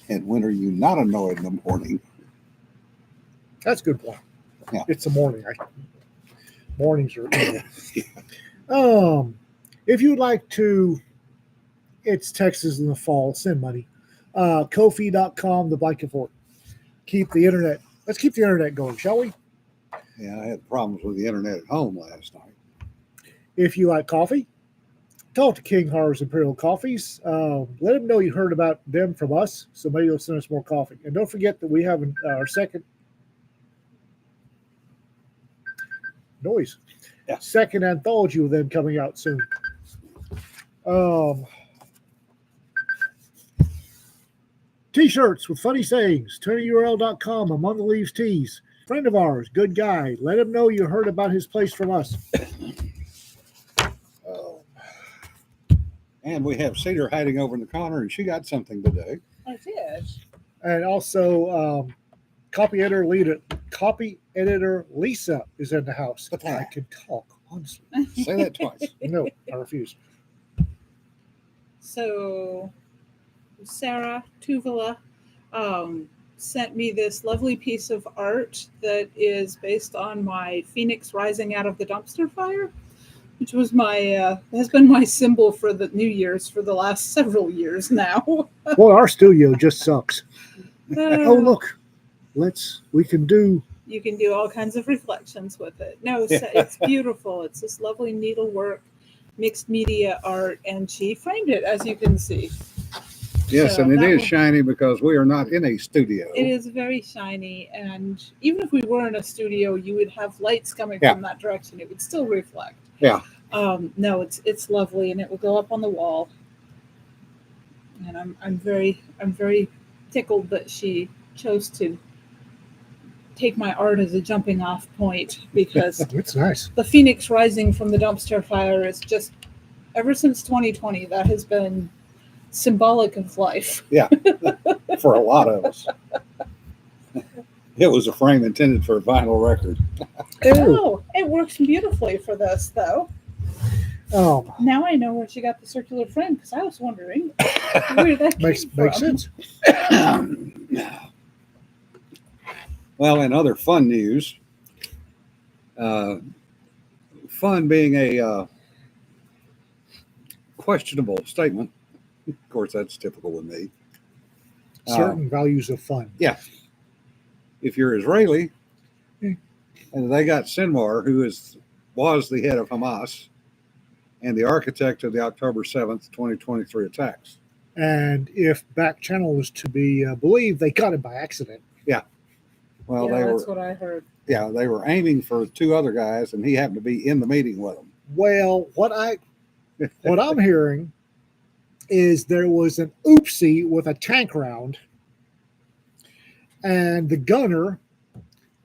And when are you not annoyed in the morning? That's a good point. Yeah. It's the morning. Mornings are evil. If you'd like to, it's Texas in the fall, send money. Ko-fi.com, the blanket fort. Let's keep the internet going, shall we? Yeah, I had problems with the internet at home last night. If you like coffee, talk to King Harv's Imperial Coffees. Let them know you heard about them from us, so maybe they'll send us more coffee. And don't forget that we have our second second anthology with them coming out soon. T-shirts with funny sayings, tinyurl.com, Among the Leaves Tees. Friend of ours, good guy. Let him know you heard about his place from us. And we have Cedar hiding over in the corner, and she got something today. I did. And also, copy editor Lisa is in the house. I can talk, honestly. Say that twice. No, I refuse. So, Sarah Tuvala sent me this lovely piece of art that is based on my phoenix rising out of the dumpster fire, which was has been my symbol for the New Year's for the last several years now. Well, our studio just sucks. Oh, look, we can do. You can do all kinds of reflections with it. No, it's beautiful. It's this lovely needlework, mixed media art, and she framed it, as you can see. Yes, so, and it is shiny because we are not in a studio. It is very shiny, and even if we were in a studio, you would have lights coming from that direction. It would still reflect. Yeah. No, it's lovely, and it will go up on the wall. And I'm very tickled that she chose to take my art as a jumping off point, because it's nice. The phoenix rising from the dumpster fire is just, ever since 2020, that has been symbolic of life. Yeah, for a lot of us. It was a frame intended for a vinyl record. Oh, it works beautifully for this, though. Oh, now I know where she got the circular frame, because I was wondering where that came from. Makes sense. Well, in other fun news, fun being a questionable statement. Of course, that's typical with me. Certain values of fun. Yeah. If you're Israeli, and they got Sinwar, who was the head of Hamas and the architect of the October 7th, 2023 attacks. And if back channel is to be believed, they got it by accident. Yeah. Well, that's what I heard. Yeah, they were aiming for two other guys, and he happened to be in the meeting with them. Well, what I'm hearing is there was an oopsie with a tank round, and the gunner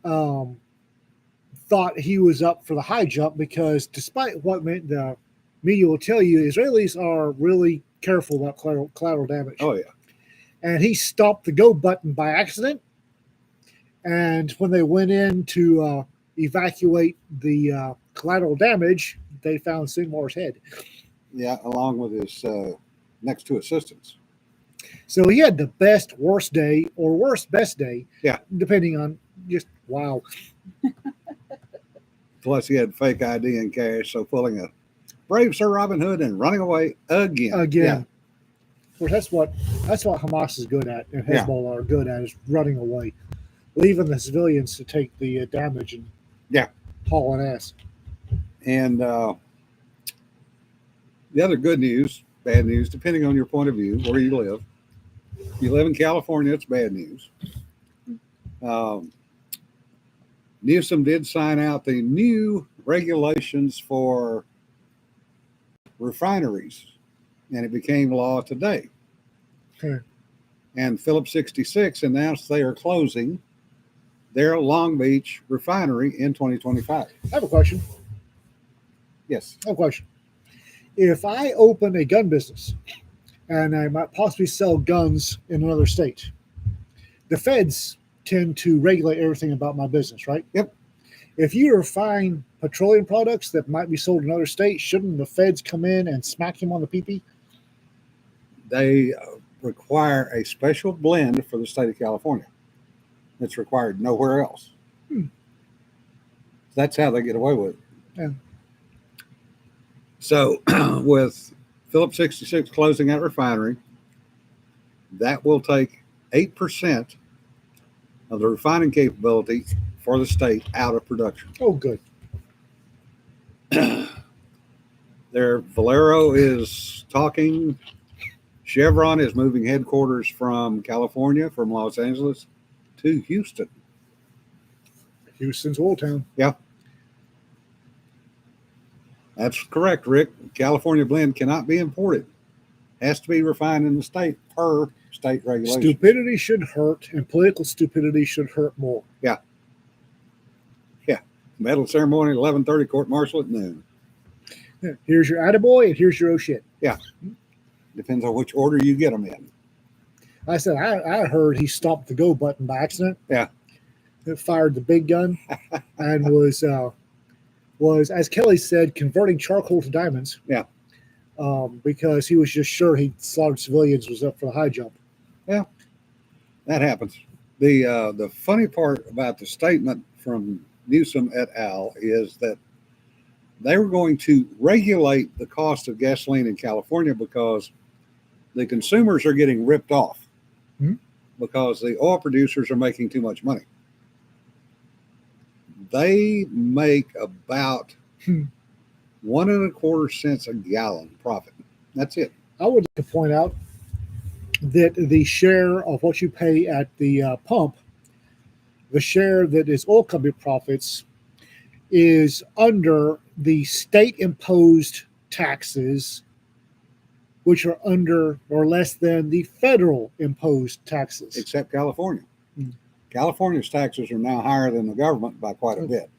thought he was up for the high jump, because despite what the media will tell you, Israelis are really careful about collateral damage. Oh, yeah. And he stopped the go button by accident. And when they went in to evacuate the collateral damage, they found Seymour's head. Yeah, along with his next two assistants. So he had the best, worst day, or worst, best day. Yeah. Depending on just, wow. Plus, he had fake ID and cash, so pulling a brave Sir Robin Hood and running away again. Yeah. Of course, that's what Hamas is good at, and Hezbollah are good at, is running away, leaving the civilians to take the damage and haul an ass. And the other good news, bad news, depending on your point of view, where you live. If you live in California, it's bad news. Newsom did sign out the new regulations for refineries, and it became law today. Okay. And Phillips 66 announced they are closing their Long Beach refinery in 2025. I have a question. Yes. I have a question. If I open a gun business and I might possibly sell guns in another state, the feds tend to regulate everything about my business, right? Yep. If you refine petroleum products that might be sold in another state, shouldn't the feds come in and smack him on the pee-pee? they require a special blend for the state of California. It's required nowhere else. That's how they get away with it. Yeah. So, with Phillips 66 closing that refinery, that will take 8% of the refining capability for the state out of production. Oh, good. Valero is talking. Chevron is moving headquarters from California, from Los Angeles, to Houston. Houston's oil town. Yeah. That's correct, Rick. California blend cannot be imported. Has to be refined in the state per state regulation. Stupidity should hurt, and political stupidity should hurt more. Medal ceremony at 11:30, court martial at noon. Yeah. Here's your attaboy, and here's your oh shit. Depends on which order you get them in. I said, I heard he stopped the go button by accident. Yeah. It fired the big gun and was, as Kelly said, converting charcoal to diamonds. Yeah. Because he was just sure he slaughtered civilians was up for the high jump. That happens. The funny part about the statement from Newsom et al. Is that they were going to regulate the cost of gasoline in California because the consumers are getting ripped off because the oil producers are making too much money. They make about 1.25 cents a gallon profit. That's it. I would like to point out that the share of what you pay at the pump, the share that is oil company profits, is under the state-imposed taxes, which are under or less than the federal imposed taxes. Except California. California's taxes are now higher than the government by quite a bit.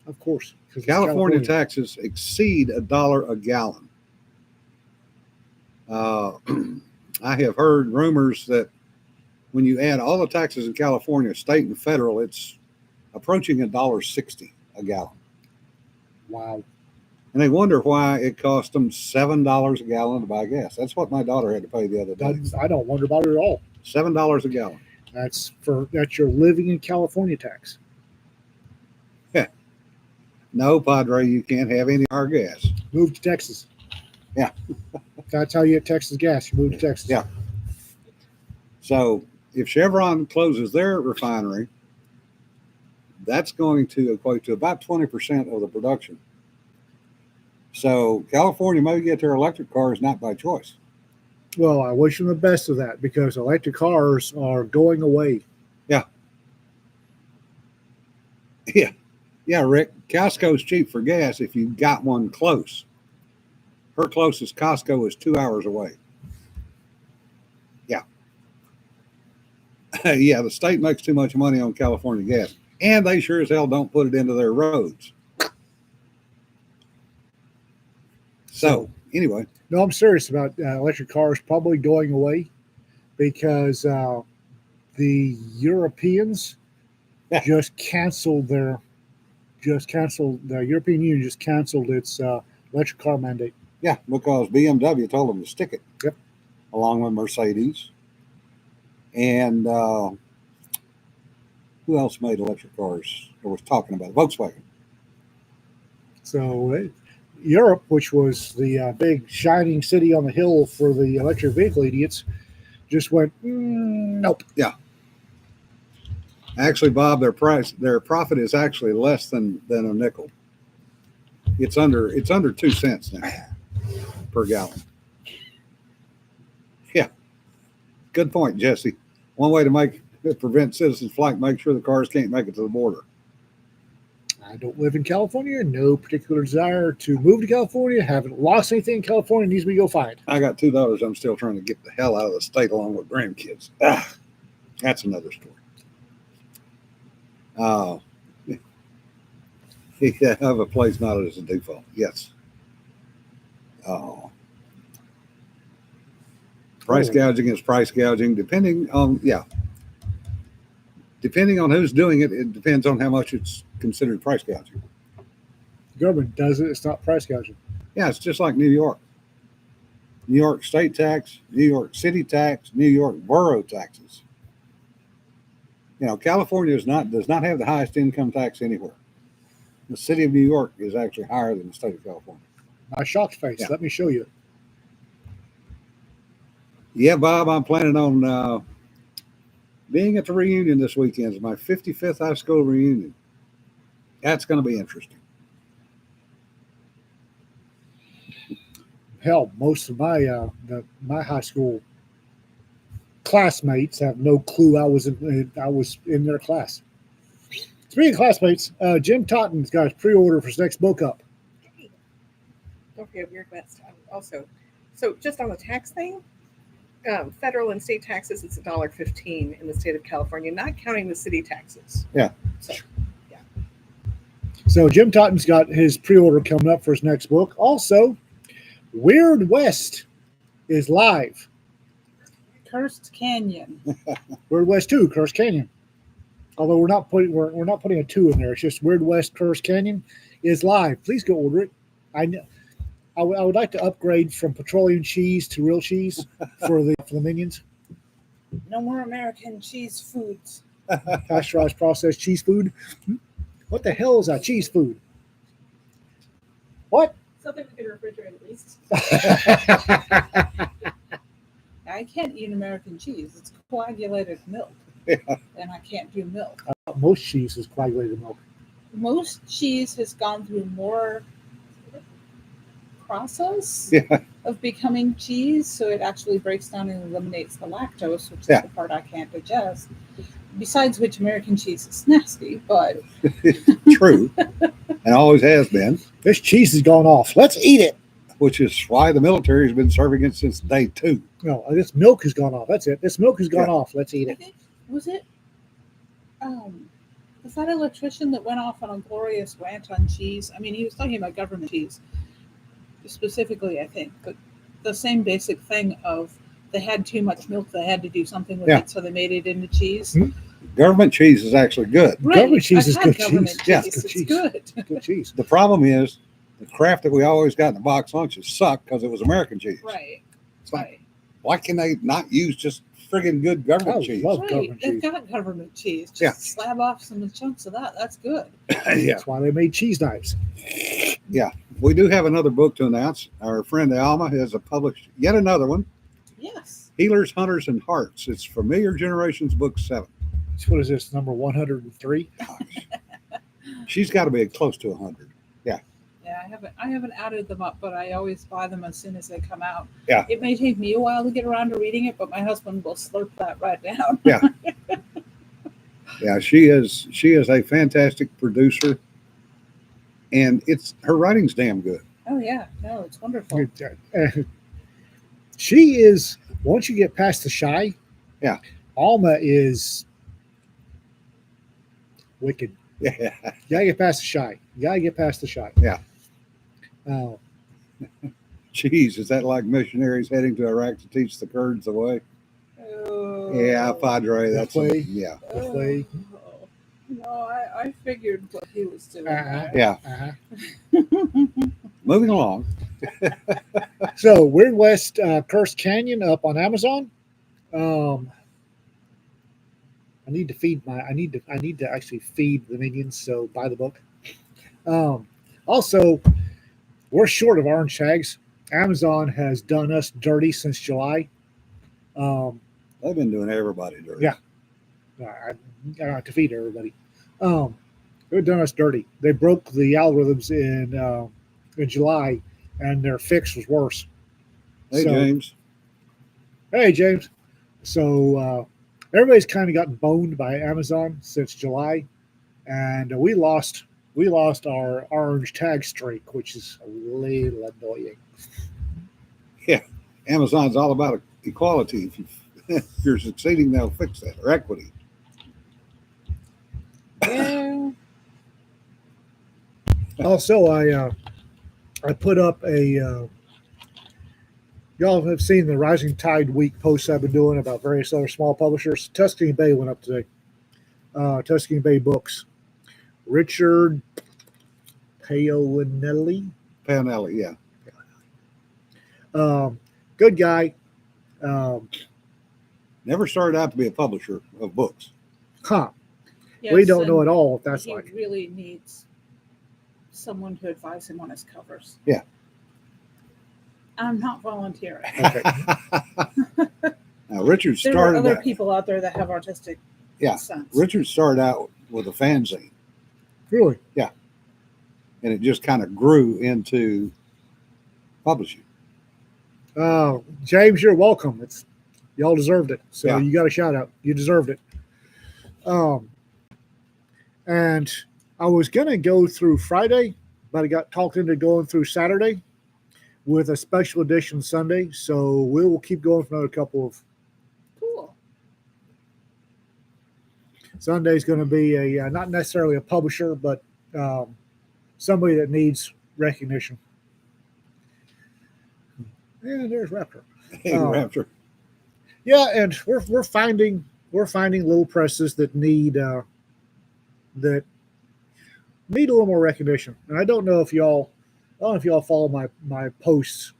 Of course. 'Cause it's California taxes exceed $1 a gallon. I have heard rumors that when you add all the taxes in California, state and federal, it's approaching $1.60 a gallon. Wow. And they wonder why it cost them $7 a gallon to buy gas. That's what my daughter had to pay the other day. I don't wonder about it at all. $7 a gallon. That's your living in California tax. No, Padre, you can't have any of our gas. Move to Texas. Yeah. That's how you get Texas gas. You move to Texas. Yeah. So if Chevron closes their refinery, that's going to equate to about 20% of the production. So California may get their electric cars not by choice. Well, I wish them the best of that because electric cars are going away. Yeah, Rick, Costco's cheap for gas if you got one close. Her closest Costco is 2 hours away. Yeah. Yeah, the state makes too much money on California gas. And they sure as hell don't put it into their roads. So, anyway. No, I'm serious about electric cars probably going away because the Europeans just canceled the European Union just canceled its electric car mandate. Yeah, because BMW told them to stick it. Yep. Along with Mercedes. And who else made electric cars or was talking about it? Volkswagen. So Europe, which was the big shining city on the hill for the electric vehicle idiots, just went, nope. Yeah. Actually, Bob, their profit is actually less than a nickel. It's under 2 cents now per gallon. Yeah. Good point, Jesse. One way to prevent citizens flight, make sure the cars can't make it to the border. I don't live in California. No particular desire to move to California. Haven't lost anything in California. Needs me to go find. I got 2 daughters. I'm still trying to get the hell out of the state along with grandkids. That's another story. Have a place not as a default. Yes. Price gouging is price gouging, depending on who's doing it. It depends on how much it's considered price gouging. The government does it. It's not price gouging. Yeah, it's just like New York. New York state tax, New York city tax, New York borough taxes. California does not have the highest income tax anywhere. The city of New York is actually higher than the state of California. My shocked face. Yeah. Let me show you. Yeah, Bob, I'm planning on being at the reunion this weekend. It's my 55th high school reunion. That's going to be interesting. Hell, most of my high school classmates have no clue I was in their class. Speaking of classmates, Jim Totten's got his pre-order for his next book up. Don't forget Weird West also. So just on the tax thing, federal and state taxes, it's $1.15 in the state of California, not counting the city taxes. Yeah. So Jim Totten's got his pre-order coming up for his next book. Also, Weird West is live. Cursed Canyon. Weird West 2, Cursed Canyon. Although we're not putting a 2 in there. It's just Weird West Cursed Canyon is live. Please go order it. I would like to upgrade from petroleum cheese to real cheese for the Minions. No more American cheese foods. Pasteurized processed cheese food. What the hell is that cheese food? What? Something we can refrigerate at least. I can't eat American cheese. It's coagulated milk. Yeah. And I can't do milk. Most cheese is coagulated milk. Most cheese has gone through more process Yeah. of becoming cheese, so it actually breaks down and eliminates the lactose, which is Yeah. the part I can't digest. Besides which, American cheese is nasty, but True. And always has been, This cheese has gone off. Let's eat it. which is why the military has been serving it since day 2. No, this milk has gone off. That's it. This milk has gone Yeah. off. Let's eat I it. think, was that electrician that went off on a glorious rant on cheese? I mean, he was talking about government cheese specifically, I think, but the same basic thing of they had too much milk, they had to do something with Yeah. it, so they made it into cheese. Mhm. Government cheese is actually good. Government cheese I've is had good government cheese. Yeah, cheese. good It's cheese. good. Good cheese. The problem is the crap that we always got in the box lunches sucked because it was American cheese. Right. It's like, Right. why can they not use just friggin' good government I cheese? love Right. government They've cheese. got government cheese. Just Yeah. slab off some chunks of that. That's good. Yeah. That's why they made cheese knives. We do have another book to announce. Our friend Alma has published yet another one, Yes. Healers, Hunters, and Hearts. It's Familiar Generations, Book 7. So what is this, number 103? Gosh. She's got to be close to 100. Yeah, I haven't added them up, but I always buy them as soon as they come out. Yeah. It may take me a while to get around to reading it, but my husband will slurp that right down. Yeah, she is a fantastic producer, and her writing's damn good. Oh yeah, no, it's wonderful. She is, once you get past the shy, Yeah. Alma is wicked. Yeah. You gotta get past the shy. You gotta get past the shy. Yeah. Jeez, is that like missionaries heading to Iraq to teach the Kurds the way? Oh, Yeah, Padre. That's way. yeah. The way. No, I figured what he was doing. Uh-huh. Yeah. Uh-huh. Moving along. So Weird West Cursed Canyon up on Amazon. I need to actually feed the minions, so buy the book. Also, we're short of orange tags. Amazon has done us dirty since July. They've been doing everybody dirty. Yeah. I have to feed everybody. They've done us dirty. They broke the algorithms in July, and their fix was worse. Hey, So- James. Hey, James. So everybody's kind of gotten boned by Amazon since July, and we lost our orange tag streak, which is a little annoying. Amazon's all about equality. If you're succeeding, they'll fix that, or equity. Yeah. Also, I put up a. Y'all have seen the Rising Tide Week posts I've been doing about various other small publishers. Tuscany Bay went up today. Tuscany Bay Books. Richard Paolinelli. Panelli, yeah. Good guy. Never started out to be a publisher of books. We Yes, don't know and at all what that's he like. really needs someone to advise him on his covers. Yeah. I'm not volunteering. Okay. Now, Richard There are started other out, people out there that have artistic Yeah. sense. Richard started out with a fanzine, Really? and it just kind of grew into publishing. James, you're welcome. Y'all deserved it. So Yeah. you got a shout out. You deserved it. And I was gonna go through Friday, but I got talked into going through Saturday with a special edition Sunday. So we will keep going for another couple of Cool. Sunday's going to be a not necessarily a publisher, but somebody that needs recognition. Yeah, there's Raptor. Raptor. Yeah, and we're finding little presses that need a little more recognition. And I don't know if y'all follow my posts.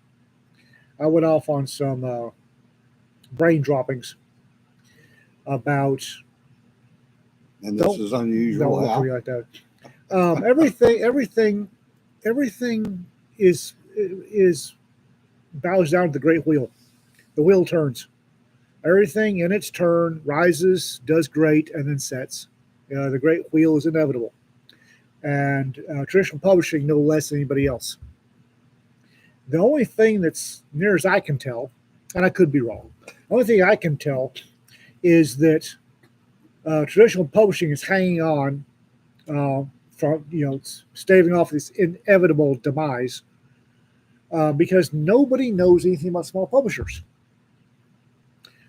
I went off on some brain droppings about. And this is unusual. Don't How? be like that. Everything is bows down to the great wheel. The wheel turns. Everything in its turn rises, does great, and then sets. The great wheel is inevitable, and traditional publishing no less than anybody else. The only thing that's near as I can tell, and I could be wrong, the only thing I can tell is that traditional publishing is hanging on from staving off this inevitable demise because nobody knows anything about small publishers.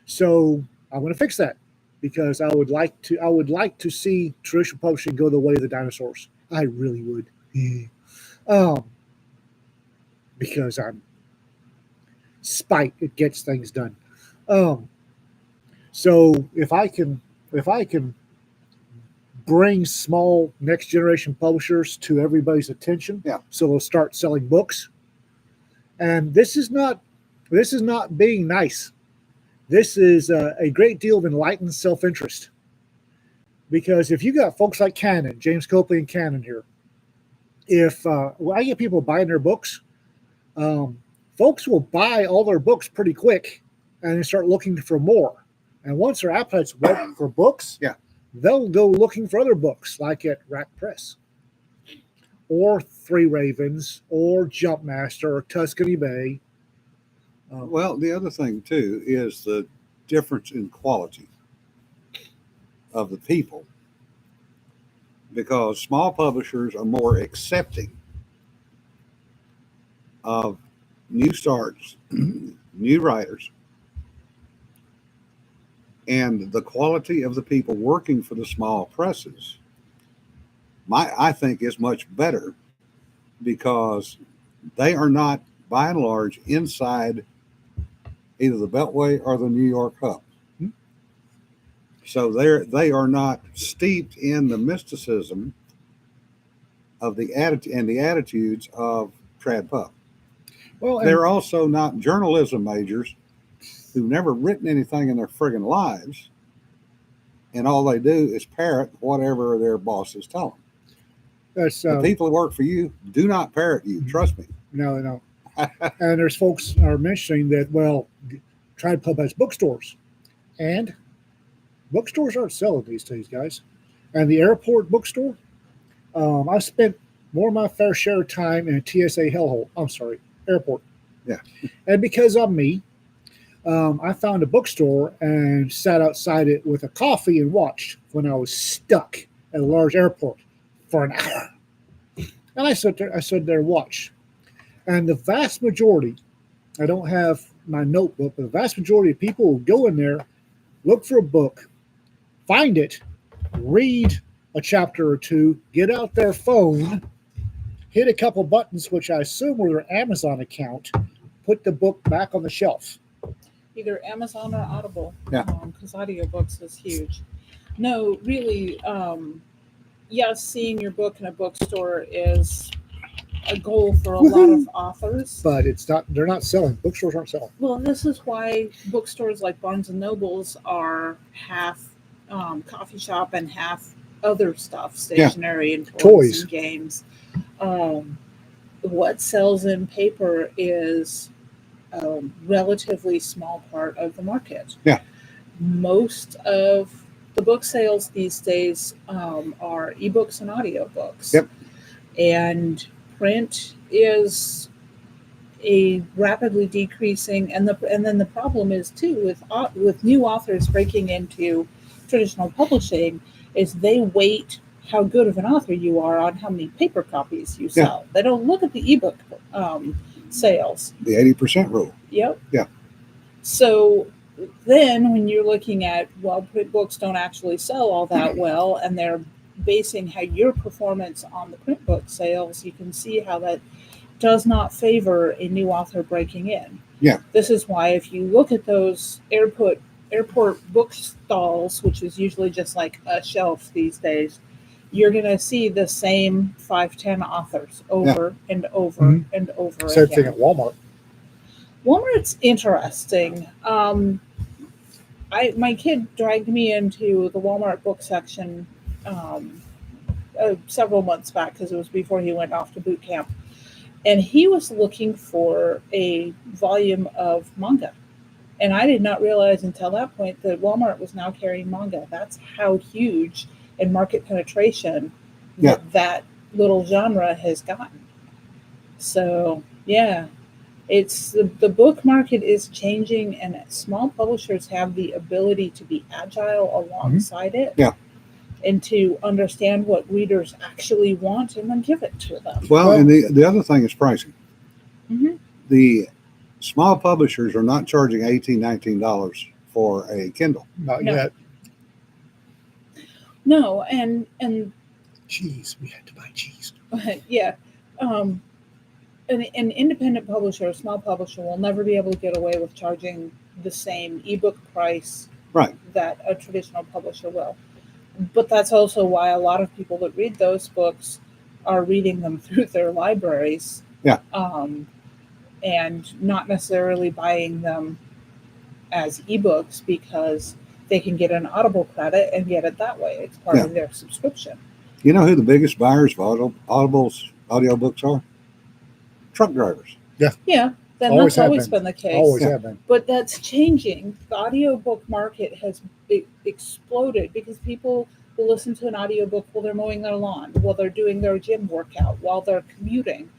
So I'm going to fix that because I would like to see traditional publishing go the way of the dinosaurs. I really would, because I'm spite. It gets things done. So if I can bring small next generation publishers to everybody's attention, so they'll start selling books. And this is not being nice. This is a great deal of enlightened self-interest. Because if you got folks like Cannon, James Copley and Cannon here, if I get people buying their books, folks will buy all their books pretty quick and then start looking for more. And once their appetite's wet for books, they'll go looking for other books, like at Rack Press, or Three Ravens, or Jumpmaster, or Tuscany Bay. Well, the other thing too is the difference in quality of the people, because small publishers are more accepting of new starts, new writers, and the quality of the people working for the small presses, I think is much better, because they are not, by and large, inside either the Beltway or the New York hub. So they are not steeped in the mysticism of the attitudes of trad pub. Well, they're also not journalism majors who've never written anything in their friggin' lives, and all they do is parrot whatever their bosses tell them. The people who work for you do not parrot you. Trust me. No. And there's folks are mentioning that, well, Trad Pub has bookstores, and bookstores aren't selling these days, guys. And the airport bookstore, I spent more of my fair share of time in a TSA hellhole. I'm sorry, airport. Yeah. And because of me, I found a bookstore and sat outside it with a coffee and watched when I was stuck at a large airport for an hour. And I sat there and watched. And the vast majority, I don't have my notebook, but the vast majority of people will go in there, look for a book, find it, read a chapter or two, get out their phone, hit a couple buttons, which I assume were their Amazon account, put the book back on the shelf. Either Amazon or Audible. Yeah. Because audiobooks is huge. No, really, yes, seeing your book in a bookstore is a goal for a lot of Woohoo! authors. But it's not. They're not selling. Bookstores aren't selling. Well, this is why bookstores like Barnes and Nobles are half coffee shop and half other stuff, stationery and toys Toys. and games. What sells in paper is a relatively small part of the market. Yeah. Most of the book sales these days are ebooks and audiobooks. Yep. And print is a rapidly decreasing, and then the problem is too with new authors breaking into traditional publishing is they weight how good of an author you are on how many paper copies you Yeah. sell. They don't look at the ebook sales. The 80% rule. Yep. Yeah. So then when you're looking at, well, print books don't actually sell all that well, and they're basing how your performance on the print book sales, you can see how that does not favor a new author breaking in. Yeah. This is why if you look at those airport book stalls, which is usually just like a shelf these days, you're going to see the same 5-10 authors over and over Mhm. and over Same again. thing at Walmart. Walmart's interesting. My kid dragged me into the Walmart book section several months back because it was before he went off to boot camp, and he was looking for a volume of manga, and I did not realize until that point that Walmart was now carrying manga. That's how huge in market penetration Yeah. that little genre has gotten. So yeah. It's the book market is changing, and small publishers have the ability to be agile alongside it. Yeah. And to understand what readers actually want and then give it to them. Well, and the other thing is pricing. Mhm. The small publishers are not charging $18, $19 for a Kindle. Not No. yet. No, and Cheese. We had to buy cheese. yeah, an independent publisher, a small publisher, will never be able to get away with charging the same ebook price Right. that a traditional publisher will. But that's also why a lot of people that read those books are reading them through their libraries. Yeah. And not necessarily buying them as ebooks because they can get an Audible credit and get it that way. It's part Yeah. of their subscription. You know who the biggest buyers of Audible's audiobooks are? Truck drivers. Yeah, then Always that's have always been. been the case. Always Yeah. have been. But that's changing. The audiobook market has exploded because people will listen to an audiobook while they're mowing their lawn, while they're doing their gym workout, while they're commuting.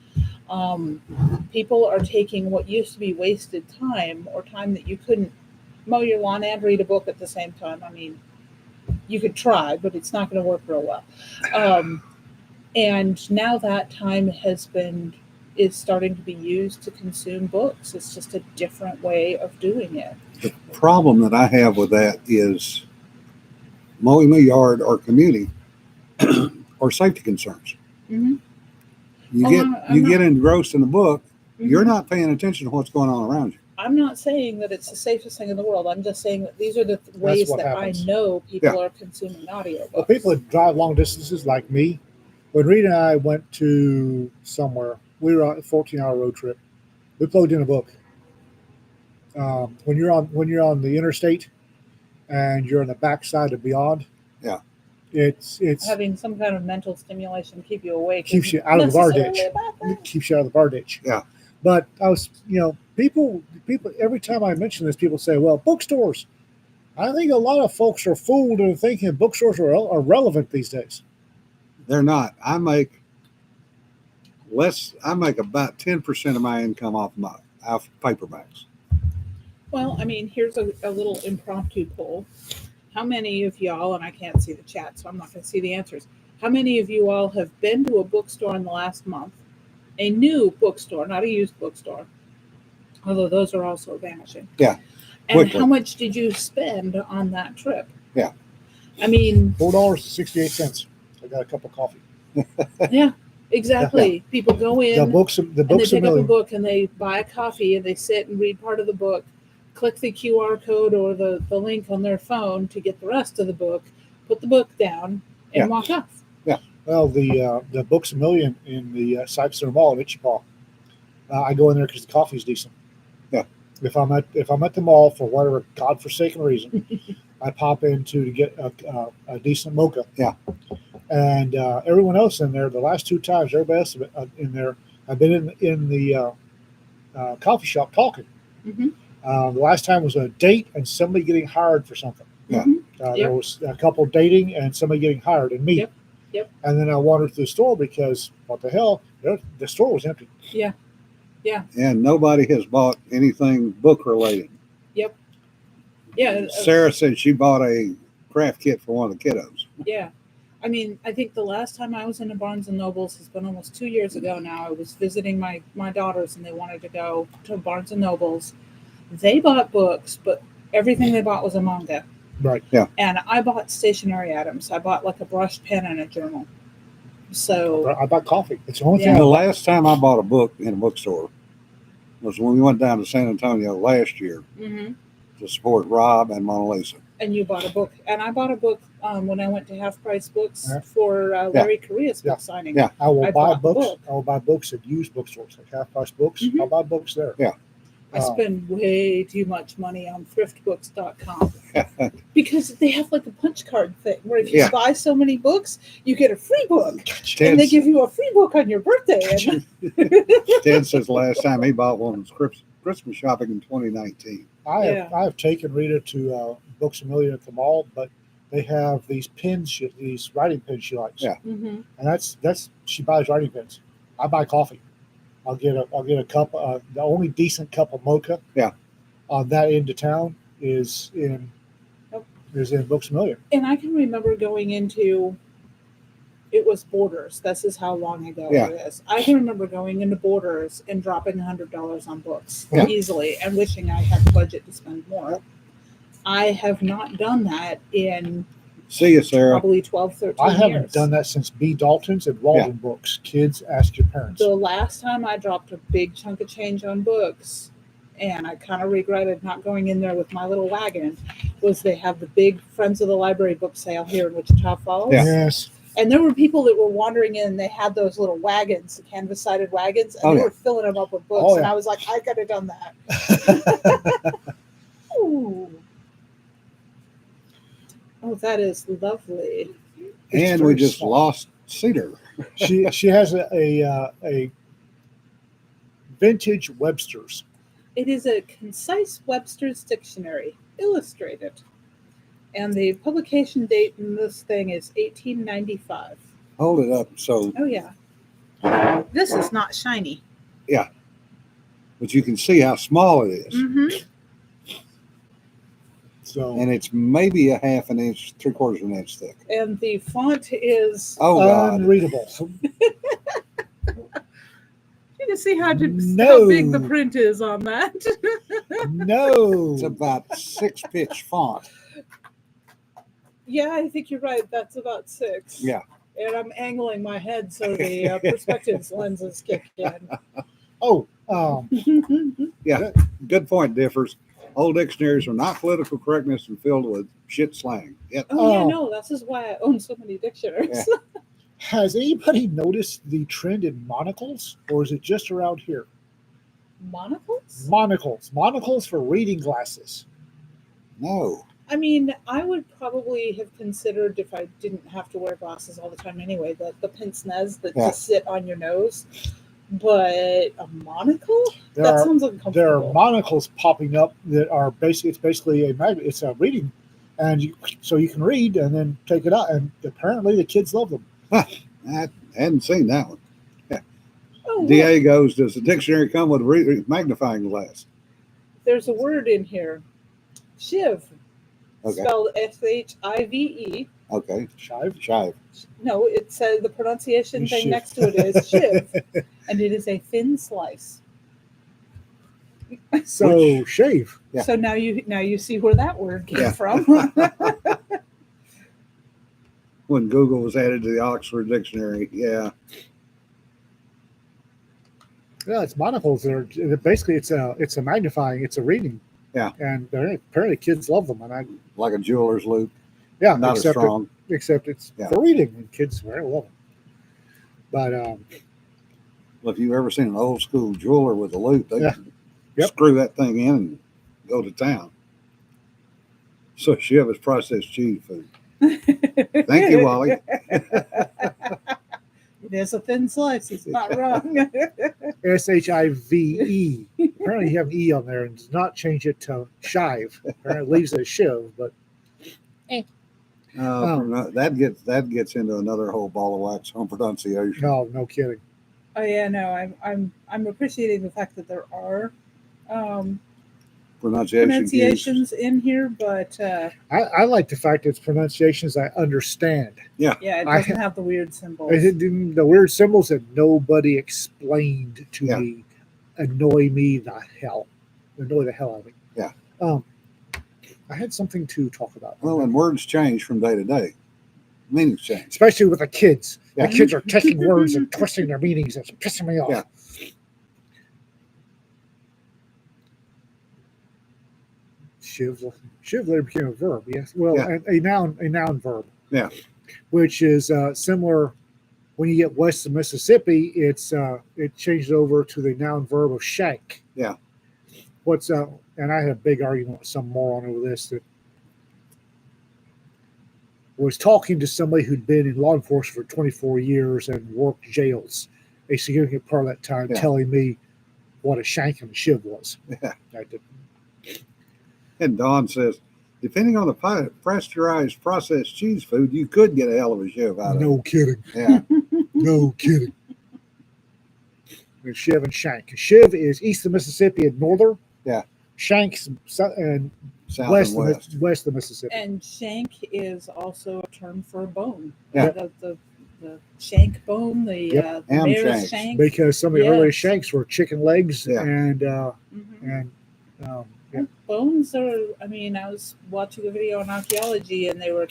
People are taking what used to be wasted time, or time that you couldn't mow your lawn and read a book at the same time. I mean, you could try, but it's not going to work real well. And now that time is starting to be used to consume books. It's just a different way of doing it. The problem that I have with that is mowing my yard or commuting or safety concerns. Mm-hmm. You Oh, get I'm you not- get engrossed in the book. Mm-hmm. You're not paying attention to what's going on around you. I'm not saying that it's the safest thing in the world. I'm just saying that these are the ways what that happens. I know people are consuming audiobooks. Well, people that drive long distances like me, when Rita and I went to somewhere, we were on a 14-hour road trip. We plugged in a book. When you're on the interstate and you're on the backside of Beyond, Yeah. it's Having some kind of mental stimulation to keep you awake Keeps you isn't out of the bar necessarily ditch. a bad thing. it keeps you out of the bar ditch. Yeah. But I was, people every time I mention this, people say, "Well, bookstores." I think a lot of folks are fooled into thinking bookstores are relevant these days. They're not. I make about 10% of my income off paperbacks. Well, I mean, here's a little impromptu poll. How many of y'all, and I can't see the chat, so I'm not going to see the answers. How many of you all have been to a bookstore in the last month? A new bookstore, not a used bookstore, although those are also vanishing. Yeah, And quickly. how much did you spend on that trip? Yeah. I mean, $4.68. I got a cup of coffee. yeah, exactly. People go in. The books And they a pick up a million. book and they buy a coffee and they sit and read part of the book, click the QR code or the link on their phone to get the rest of the book, put the book down, and Yeah. walk off. Yeah. Well, the Books a Million in the Cypress Center Mall in Wichita. I go in there because the coffee's decent. Yeah. If I'm at the mall for whatever godforsaken reason, I pop in to get a decent mocha. Yeah. And everyone else in there, the last two times, everybody else in there, I've been in the coffee shop talking. Mm-hmm. The last time was a date and somebody getting hired for something. Yeah. Yep. There was a couple dating and somebody getting hired, and me. Yep. And then I wandered through the store because what the hell, the store was empty. And nobody has bought anything book related. Yeah. Sarah said she bought a craft kit for one of the kiddos. Yeah. I mean, I think the last time I was in a Barnes and Nobles has been almost 2 years ago now. I was visiting my daughters and they wanted to go to Barnes and Nobles. They bought books, but everything they bought was a manga. Right. Yeah. And I bought stationery items. I bought like a brush pen and a journal. So I bought coffee. It's the only Yeah. thing. The last time I bought a book in a bookstore was when we went down to San Antonio last year mhm. to support Rob and Mona Lisa. And you bought a book. And I bought a book when I went to Half Price Books Yeah. for Larry Correa's book signing. Yeah. I will I buy bought the books. book. I will buy books at used bookstores, like Half Price Books. Mhm. I'll buy books there. Yeah. I spend way too much money on thriftbooks.com because they have like a punch card thing where if you Yeah. buy so many books, you get a free book. And Ted, they give you a free book on your birthday. And Ted says last time he bought one was Christmas shopping in 2019. I Yeah. have taken Rita to Books a Million at the mall, but they have these pins, these writing pens she likes. Yeah. Mhm. And that's she buys writing pens. I buy coffee. I'll get a cup. The only decent cup of mocha. Yeah. On that end of town is in Books a Million. And I can remember going into it was Borders. This is how long ago Yeah. it is. I can remember going into Borders and dropping $100 on books Yeah. easily and wishing I had the budget to spend more. I have not done that in See you, Sarah. probably 12, 13 I haven't years. done that since B. Dalton's and Walden Books. Kids, ask your parents. The last time I dropped a big chunk of change on books, and I kind of regretted not going in there with my little wagon, was they have the big Friends of the Library book sale here in Wichita Falls. Yeah. Yes. And there were people that were wandering in, and they had those little wagons, the canvas-sided wagons, and Oh, they yeah. were filling them up with books. Oh, And yeah. I was like, I could have done that. Ooh. Oh, that is lovely. And we just lost Cedar. she has a vintage Webster's. It is a concise Webster's Dictionary, illustrated. And the publication date in this thing is 1895. Hold it up. So, Oh, yeah. This is not shiny. but you can see how small it is. Mm-hmm. So And it's maybe a half an inch, 3/4 of an inch thick. And the font is. Oh, God. unreadable. You can see how No. big the print is on that. No. It's about 6 pitch font. Yeah, I think you're right. That's about 6. Yeah. And I'm angling my head so the perspective lenses kick in. Oh, Good point, Differs. Old dictionaries are not political correctness and filled with shit slang. Yep. Oh, yeah, Oh. no, this is why I own so many dictionaries. has anybody noticed the trend in monocles, or is it just around here? Monocles? Monocles for reading glasses. No. I mean, I would probably have considered, if I didn't have to wear glasses all the time anyway, the pince-nez that Yeah. just sit on your nose. But a monocle? There That are sounds there uncomfortable. are monocles popping up that are basically a magnet. It's a reading, and so you can read and then take it out. And apparently the kids love them. I hadn't seen that one. Oh, look, DA goes, does the dictionary come with a magnifying glass? there's a word in here. Shiv. Okay. Spelled SHIVE. Okay. Shive. No, it says the pronunciation thing Shiv. next to it is shiv. And it is a thin slice. So shave. Yeah. So now you see where that word came Yeah. from. When Google was added to the Oxford Dictionary, yeah. Yeah, it's monocles. They're basically it's a magnifying. It's a reading. Yeah. And apparently kids love them. And Like a jeweler's loop. yeah, Not as except strong. except it's Yeah. for reading, and kids very love them. But Well, if you've ever seen an old school jeweler with a loop, they Yeah. can Yep. screw that thing in and go to town. So Shiv is processed cheese food. Thank you, Wally. It is a thin slice. He's not wrong. SHIVE. Apparently, you have an E on there and does not change it to shive. Apparently, it leaves it as shiv. But That gets into another whole ball of wax on pronunciation. no kidding. Oh yeah, no, I'm appreciating the fact that there are pronunciations in here, but I like the fact that it's pronunciations I understand. yeah, it I- doesn't have the weird symbols. The weird symbols that nobody explained to Yeah. me annoy the hell out of me. Yeah. I had something to talk about. Well, and words change from day to day. Meanings change. Especially with the kids. Yeah. The kids are taking words and twisting their meanings. It's pissing me off. Yeah. Shiv later became a verb, yes. Well, Yeah. a noun verb. Yeah. Which is similar. When you get west of Mississippi, it changes over to the noun verb of shank. Yeah. And I had a big argument with some moron over this that was talking to somebody who'd been in law enforcement for 24 years and worked jails a significant part of that time, Yeah. telling me what a shank and a shiv was. Yeah. I did. And Don says, depending on the pasteurized processed cheese food, you could get a hell of a shiv out of No kidding. it. Yeah. No kidding. There's shiv and shank. Shiv is east of Mississippi and northern. Yeah. Shank's and South west and west. west of Mississippi. And shank is also a term for a bone. Yeah. The shank bone, the Yep. Ham mare's shanks. shank. Because some of the Yes. earliest shanks were chicken legs Yeah. and Mhm. yeah. Bones are. I mean, I was watching a video on archaeology, and they were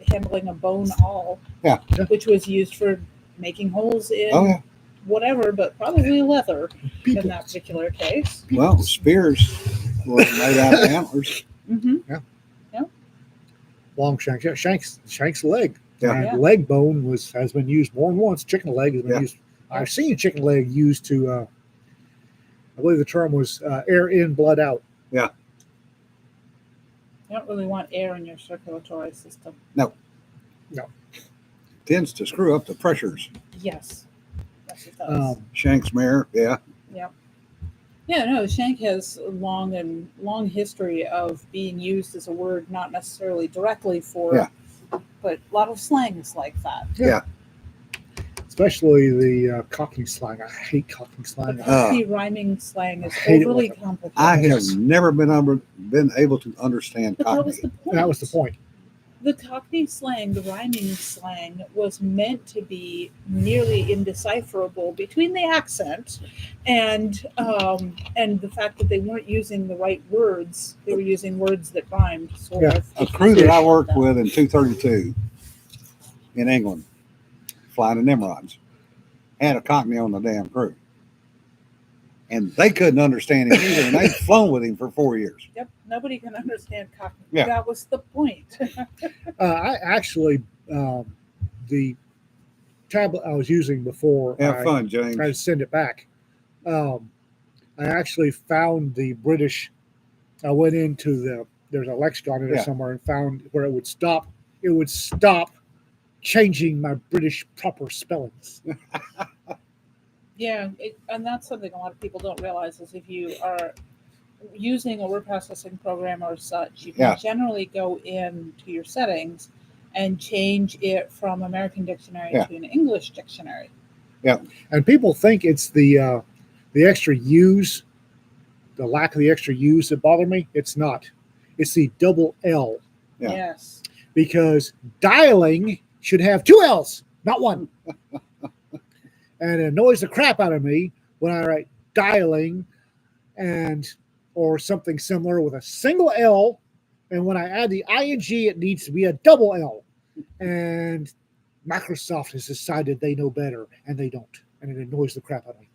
handling a bone awl, Yeah. which was used for making holes in Oh, yeah. whatever, but probably leather People. in that particular case. Well, spears were made out of antlers. Mm-hmm. Long shank. Yeah, shank's leg. Yeah. And Yeah. leg bone has been used more than once. Chicken leg has been Yeah. used. I've seen chicken leg used to. I believe the term was air in, blood out. You don't really want air in your circulatory system. Tends to screw up the pressures. Yes. Yes, it does. Shank's mare, yeah. Yeah, no, shank has a long history of being used as a word, not necessarily directly for, Yeah. but a lot of slang is like that. Especially the Cockney slang. I hate Cockney slang. Cockney rhyming slang is I hate it overly with complicated. I have never been able to understand But that was Cockney. the point. That was the point. The Cockney slang, the rhyming slang, was meant to be nearly indecipherable between the accent and the fact that they weren't using the right words. They were using words that rhymed. Sort Yeah. of. A crew that I worked with in 232 in England, flying the Nimrods, had a Cockney on the damn crew. And they couldn't understand him either, and they'd flown with him for 4 years. Yep, nobody can understand Cockney. Yeah. That was the point. I actually the tablet I was using before. Have fun, James. I send it back. I actually found the British. I went into there's a lexicon in there Yeah. somewhere and found where it would stop. It would stop changing my British proper spellings. Yeah, and that's something a lot of people don't realize is if you are using a word processing program or such, you can Yeah. generally go into your settings and change it from American dictionary Yeah. to an English dictionary. And people think it's the extra U's, the lack of the extra U's that bother me. It's not. It's the double L, Yeah. Yes. because dialing should have two L's, not one. And it annoys the crap out of me when I write dialing or something similar with a single L, and when I add the ing, it needs to be a double L. And Microsoft has decided they know better, and they don't, and it annoys the crap out of me.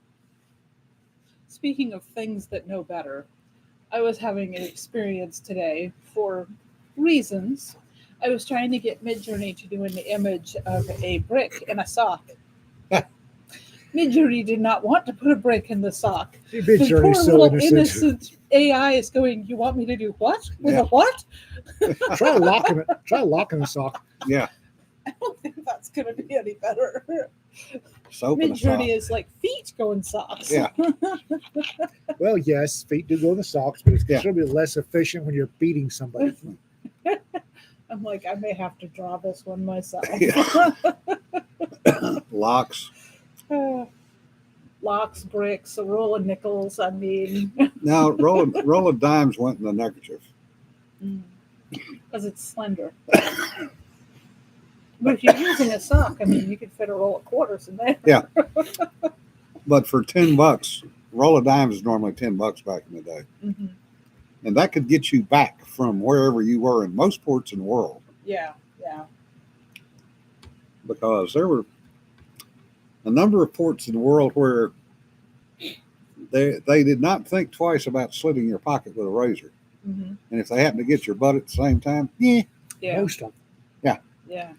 Speaking of things that know better, I was having an experience today for reasons. I was trying to get Midjourney to do an image of a brick in a sock. Midjourney did not want to put a break in the sock. The poor Midjourney's so little innocent. AI is going, you want me to do what? With Yeah. a what? Try locking it. Try locking the sock. Yeah. I don't think that's going to be any better. Soap and a sock. Midjourney is like feet go in socks. Yeah. Well, yes, feet do go in the socks, but it's Yeah. going to be less efficient when you're beating somebody. I'm like, I may have to draw this one myself. Yeah. Locks. Locks, bricks, a roll of nickels. I mean, Now, roll of dimes went in the neckerchief. because it's slender. But if you're using a sock, I mean, you could fit a roll of quarters in there. Yeah. But for $10, roll of dimes is normally $10 back in the day. Mm-hmm. And that could get you back from wherever you were in most ports in the world, Yeah, yeah. because there were a number of ports in the world where they did not think twice about slitting your pocket with a razor. Mm-hmm. And if they happen to get your butt at the same time, yeah. Most of them. Yeah.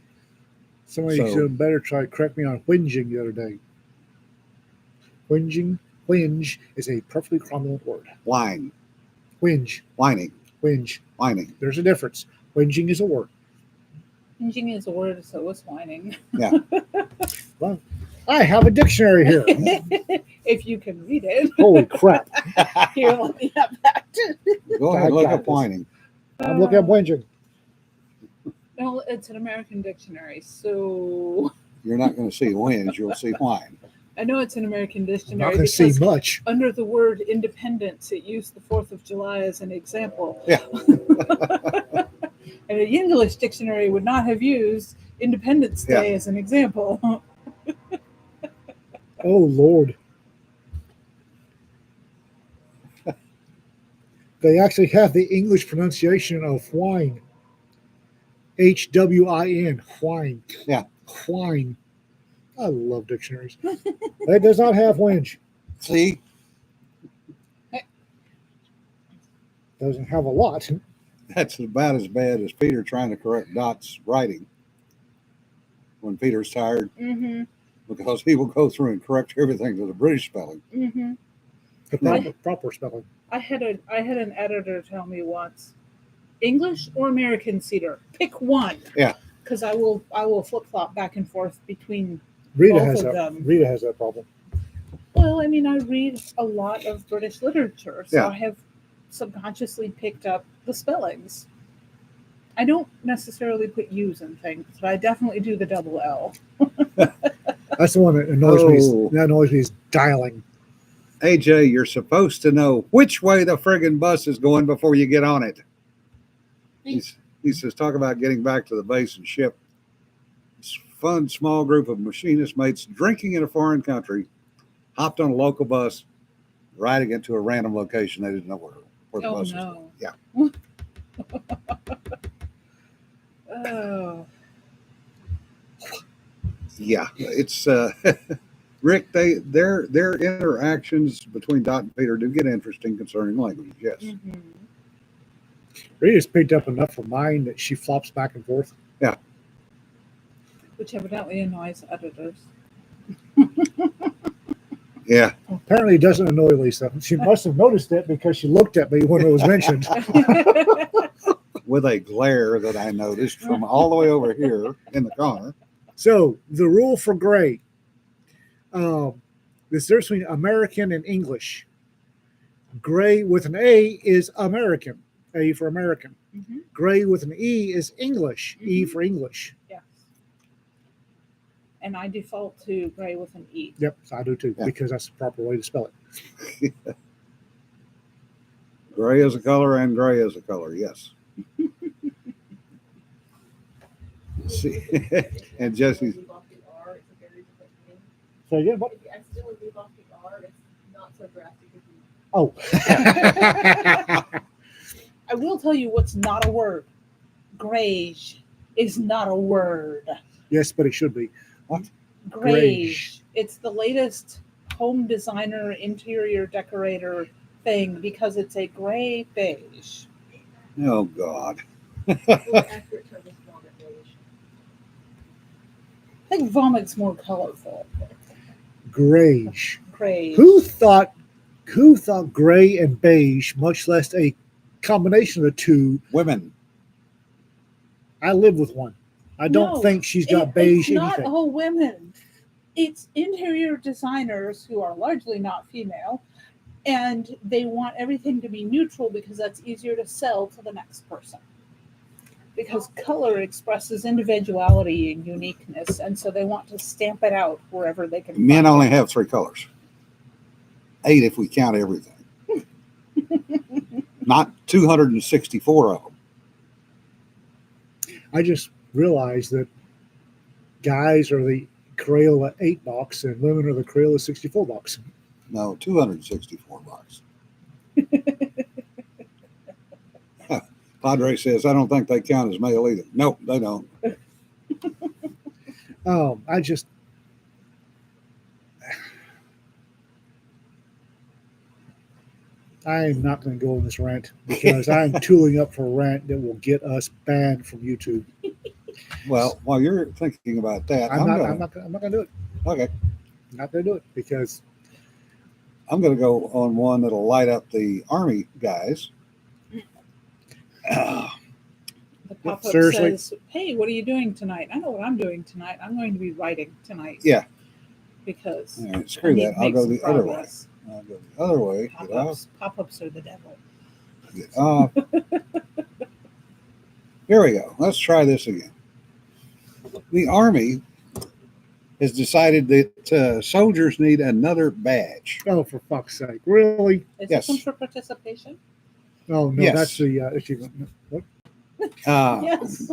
Somebody So- should better try to correct me on whinging the other day. Whinge is a perfectly cromulent word. Whine, Whinge, whining, whinge. whining. There's a difference. Whinging is a word. Hinging is a word, so is whining. I have a dictionary here. If you can read it. Holy crap. Here, let me have that. Go ahead, look got up this. whining. I'm looking at whinging. Well, it's an American dictionary, so You're not going to see whinge, you'll see whine. I know it's an American I'm not dictionary going to see because much. under the word independence, it used the 4th of July as an example. Yeah. And an English dictionary would not have used Independence Day as an example. Oh, Lord. They actually have the English pronunciation of whine. Hwin. Whine. Yeah. Whine. I love dictionaries. It does not have whinge. See, Doesn't have a lot. that's about as bad as Peter trying to correct Dot's writing when Peter's tired, Mm-hmm. because he will go through and correct everything to the British spelling. Mm-hmm. The proper spelling. I had an editor tell me once, English or American Cedar, pick one. Yeah. Because I will flip flop back and forth between. Rita Both has of that. them. Rita has that problem. Well, I mean, I read a lot of British literature, so Yeah. I have subconsciously picked up the spellings. I don't necessarily put U's in things, but I definitely do the double L. That's the one that annoys me. Oh. That annoys me is dialing. AJ, you're supposed to know which way the friggin' bus is going before you get on it. He says, talk about getting back to the base and ship. This fun small group of machinist mates drinking in a foreign country hopped on a local bus, riding into a random location they didn't know where the Oh, bus was no. going. Yeah. Oh, Yeah. It's Rick, their interactions between Dot and Peter do get interesting concerning language, yes. mm-hmm. Rita's picked up enough of mine that she flops back and forth. Which evidently annoys editors. Yeah. Apparently, it doesn't annoy Lisa. She must have noticed it because she looked at me when it was mentioned. With a glare that I noticed from all the way over here in the corner. So, the rule for gray. The difference between American and English. Gray with an A is American. A for American. Mm-hmm. Gray with an E is English. E for English. Yes. And I default to gray with an E. Yep, so I do too, Yeah. because that's the proper way to spell it. Gray is a color and gray is a color, yes. See, and Jesse's, So again, what? If you accidentally leave off the R, it's not so drastic as you. Oh. I will tell you what's not a word. Grayish is not a word. Yes, but it should be. Grayish. It's the latest home designer, interior decorator thing because it's a gray beige. oh God. The accurate term is vomit beige. I think vomit's more colorful. Grayish. Gray. Who thought gray and beige, much less a combination of the two? Women. I live with one. I don't No, think she's got beige It's not anything. all women. It's interior designers who are largely not female, and they want everything to be neutral because that's easier to sell to the next person. Because color expresses individuality and uniqueness, and so they want to stamp it out wherever they can. Men find only it. have 3 colors. 8 if we count everything. Not 264 of them. I just realized that guys are the Crayola 8 box and women are the Crayola 64 box. No, 264 bucks. Padre says, I don't think they count as male either. Nope, they don't. I just I am not going to go on this rant because I'm tooling up for a rant that will get us banned from YouTube. Well, while you're thinking about that, I'm not going to do it. Okay. I'm not going to do it because I'm going to go on one that'll light up the Army guys. The pop-up Seriously? says, "Hey, what are you doing tonight?" I know what I'm doing tonight. I'm going to be writing tonight. Yeah. Because All right, I screw need that. to I'll make go some the other way. progress. I'll go the other way. Get off. Pop-ups are the devil. Get off. Here we go. Let's try this again. The Army has decided that soldiers need another badge. oh, for fuck's sake, really? Is Yes. this one for participation? Oh no, Yes. that's the what? Yes.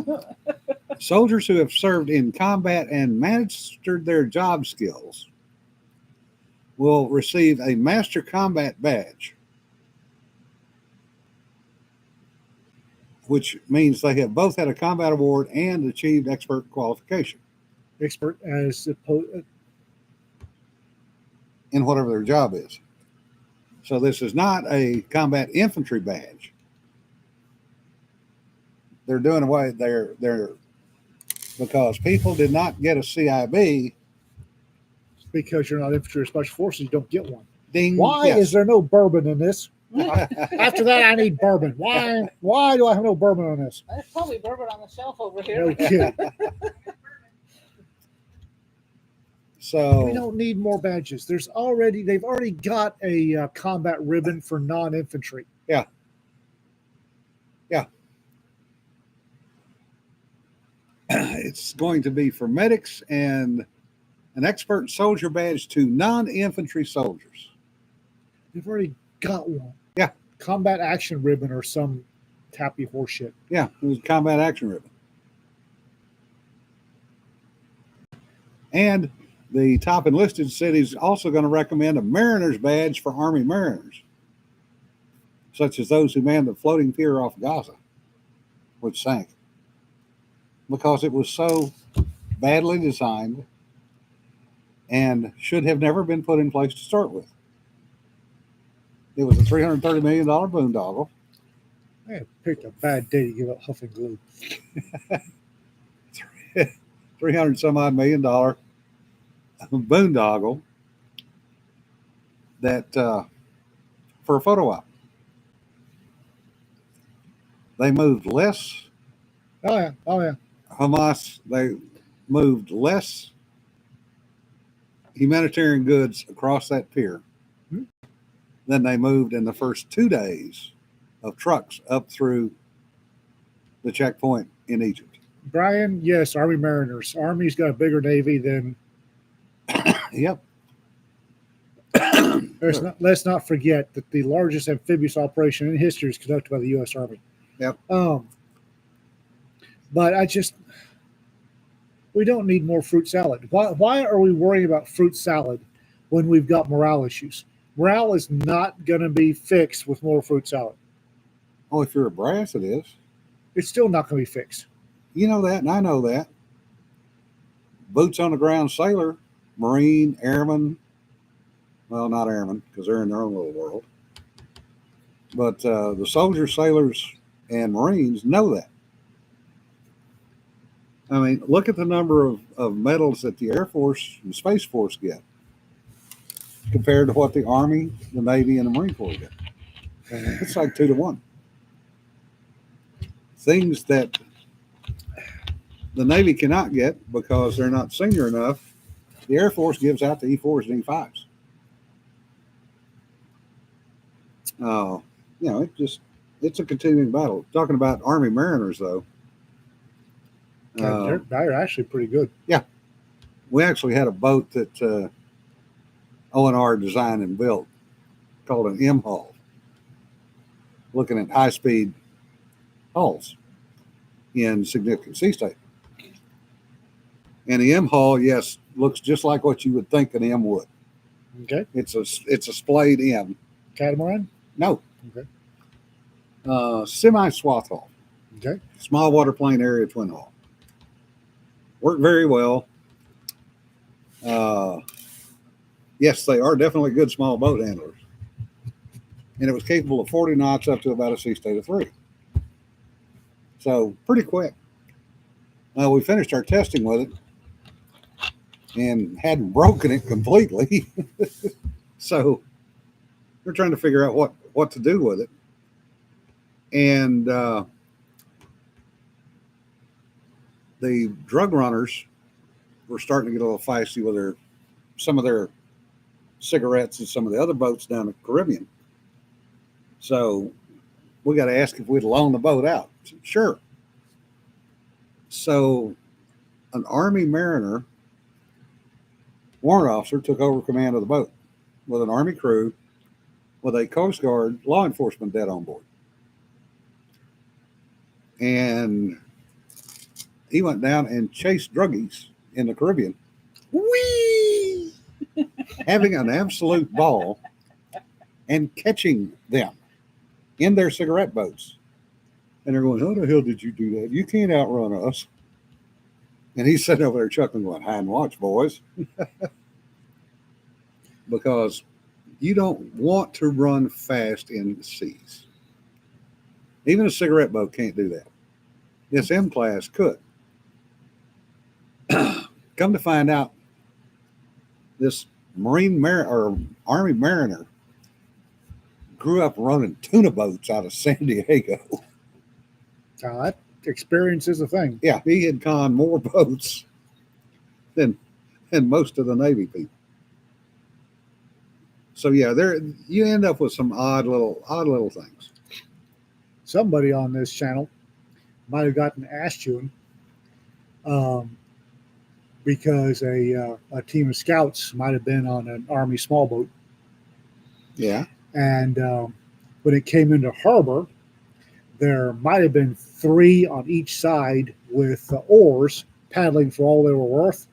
Soldiers who have served in combat and mastered their job skills will receive a Master Combat Badge, which means they have both had a combat award and achieved expert qualification Expert as opposed. in whatever their job is. So this is not a combat infantry badge. They're doing away. They're because people did not get a CIB. Because you're not infantry or special forces, you don't get one. Ding. Why yes. is there no bourbon in this? After that, I need bourbon. Why do I have no bourbon on this? There's probably bourbon on the shelf over No here. kidding. So We don't need more badges. They've already got a combat ribbon for non-infantry. it's going to be for medics and an expert soldier badge to non-infantry soldiers. They've already got one. Yeah. Combat action ribbon or some tappy horseshit. Yeah, it was combat action ribbon. And the top enlisted cities also going to recommend a mariner's badge for Army mariners, such as those who manned the floating pier off Gaza, which sank because it was so badly designed and should have never been put in place to start with. It was a $330 million boondoggle. I picked a bad day to give up Huff and Glue. $300 some odd million boondoggle that for a photo op. They moved less Oh yeah. Hamas, they moved less humanitarian goods across that pier than they moved in the first 2 days of trucks up through the checkpoint in Egypt. Brian, yes, Army Mariners. Army's got a bigger Navy than. Yep. Let's not forget that the largest amphibious operation in history is conducted by the U.S. Army. Yep. But we don't need more fruit salad. Why are we worrying about fruit salad when we've got morale issues? Morale is not going to be fixed with more fruit salad. Oh, if you're a brass, it is. It's still not going to be fixed. You know that, and I know that. Boots on the ground sailor, Marine, airman. Well, not airmen, because they're in their own little world. But the soldiers, sailors, and Marines know that. I mean, look at the number of medals that the Air Force and Space Force get. compared to what the Army, the Navy, and the Marine Corps get. It's like 2 to 1. Things that the Navy cannot get because they're not senior enough, the Air Force gives out the E4s and E5s. You know, it's a continuing battle. Talking about Army Mariners, though, They're actually pretty good. we actually had a boat that O&R designed and built called an M hull, looking at high-speed hulls in significant sea state. And the M hull, yes, looks just like what you would think an M would. Okay. It's a splayed M. Catamaran? No. Okay. Semi-swath hull. Okay. Small waterplane area twin hull. Worked very well. Yes, they are definitely good small boat handlers. And it was capable of 40 knots up to about a sea state of 3. So pretty quick. We finished our testing with it and hadn't broken it completely. So we're trying to figure out what to do with it. And the drug runners were starting to get a little feisty with some of their cigarettes and some of the other boats down the Caribbean. So we got to ask if we'd loan the boat out. Said, sure. So an Army Mariner warrant officer took over command of the boat with an Army crew with a Coast Guard law enforcement dead on board. And he went down and chased druggies in the Caribbean. Whee! Having an absolute ball and catching them in their cigarette boats. And they're going, how the hell did you do that? You can't outrun us. And he's sitting over there chuckling, going, hide and watch, boys. Because you don't want to run fast in the seas. Even a cigarette boat can't do that. This M class could. Come to find out, this Army Mariner grew up running tuna boats out of San Diego. That experience is a thing. Yeah, he had conned more boats than most of the Navy people. So yeah, you end up with some odd little things. Somebody on this channel might have gotten asked you because a team of scouts might have been on an Army small boat. Yeah. And when it came into harbor, there might have been 3 on each side with oars paddling for all they were worth,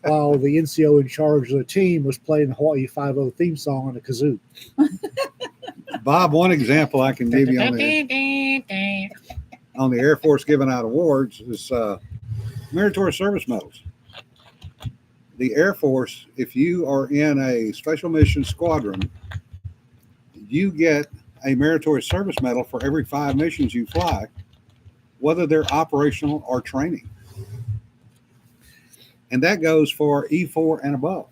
while the NCO in charge of the team was playing the Hawaii Five-O theme song on a kazoo. Bob, one example I can give you on the Air Force giving out awards is meritorious service medals. The Air Force, if you are in a special mission squadron, you get a meritorious service medal for every 5 missions you fly, whether they're operational or training. And that goes for E4 and above.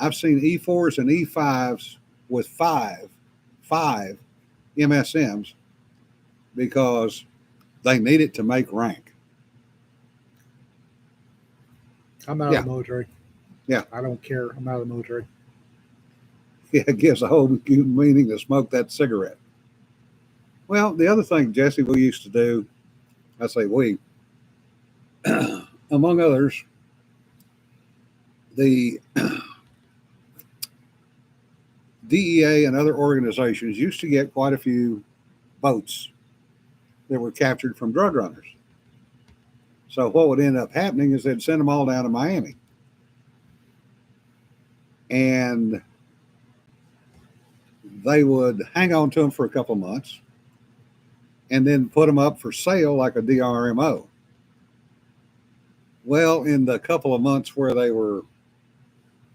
I've seen E4s and E5s with five MSMs because they need it to make rank. I'm out of the military. Yeah. I don't care. I'm out of the military. Yeah, it gives a whole new meaning to smoke that cigarette. Well, the other thing, Jesse, we used to do, I say we, among others, the DEA and other organizations used to get quite a few boats that were captured from drug runners. So what would end up happening is they'd send them all down to Miami. And they would hang on to them for a couple of months and then put them up for sale like a DRMO. Well, in the couple of months where they were,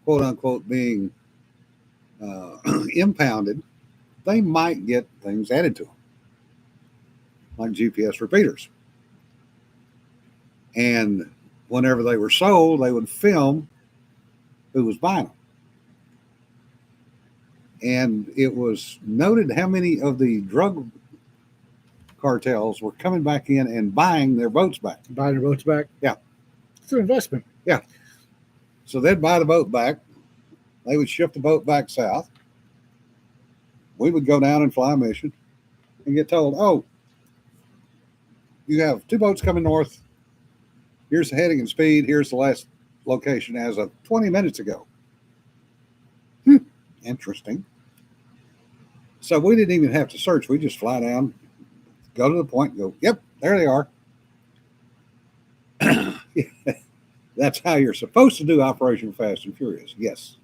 quote unquote, being impounded, they might get things added to them, like GPS repeaters. And whenever they were sold, they would film who was buying them. And it was noted how many of the drug cartels were coming back in and buying their boats back. Buying their boats back. Yeah. It's an investment. So they'd buy the boat back. They would ship the boat back south. We would go down and fly a mission and get told, oh, you have 2 boats coming north. Here's the heading and speed. Here's the last location as of 20 minutes ago. Interesting. So we didn't even have to search. We just fly down, go to the point, and go, yep, there they are. That's how you're supposed to do Operation Fast and Furious. Yes.